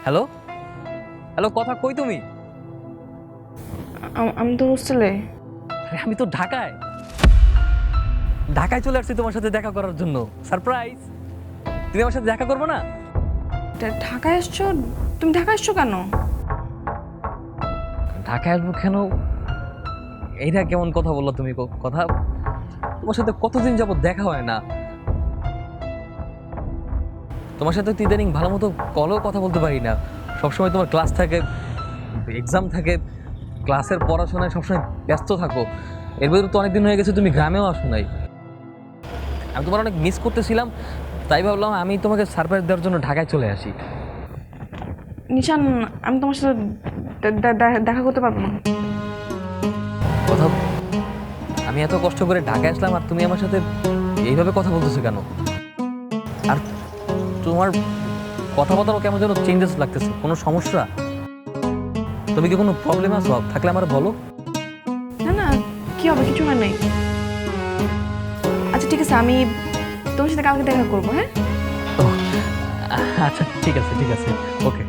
Hello hello, কথা কই তুমি? আমি তো হোস্টেলে। আরে আমি তো ঢাকায় ঢাকায় চলে আসছি তোমার সাথে দেখা করার জন্য। সারপ্রাইজ! তুমি আমার সাথে দেখা করবে না? ঢাকায় এসছো? তুমি ঢাকায় এসছো কেন? ঢাকায় আসবো কেন? এইটা কেমন কথা বললো তুমি? কথা, তোমার সাথে কতদিন যাবত দেখা হয় না। তোমার সাথে তো ইদানিং ভালো মতো কলেও কথা বলতে পারি না। সবসময় তোমার ক্লাস থাকে, এক্সাম থাকে, ক্লাসের পড়াশোনায় সবসময় ব্যস্ত থাকো। এর ভিতরে তো অনেকদিন হয়ে গেছে তুমি গ্রামেও আসো নাই। আমি তোমার অনেক মিস করতেছিলাম, তাই ভাবলাম আমি তোমাকে সারপ্রাইজ দেওয়ার জন্য ঢাকায় চলে আসি। নিশান, আমি তোমার সাথে দেখা করতে পারবো না। কথা, আমি এত কষ্ট করে ঢাকায় আসলাম আর তুমি আমার সাথে এইভাবে কথা বলতেছো কেন? আর তোমার কথাবার্তাও কেমন যেন চেঞ্জেস লাগতেছে। কোনো সমস্যা? তুমি কি কোনো প্রবলেম আছো? থাকলে আমার বলো। না না, কি হবে, কিছু হয় নাই। আচ্ছা ঠিক আছে, আমি তোমার সাথে কালকে দেখা করবো, হ্যাঁ? ও, আচ্ছা ঠিক আছে ঠিক আছে, ওকে।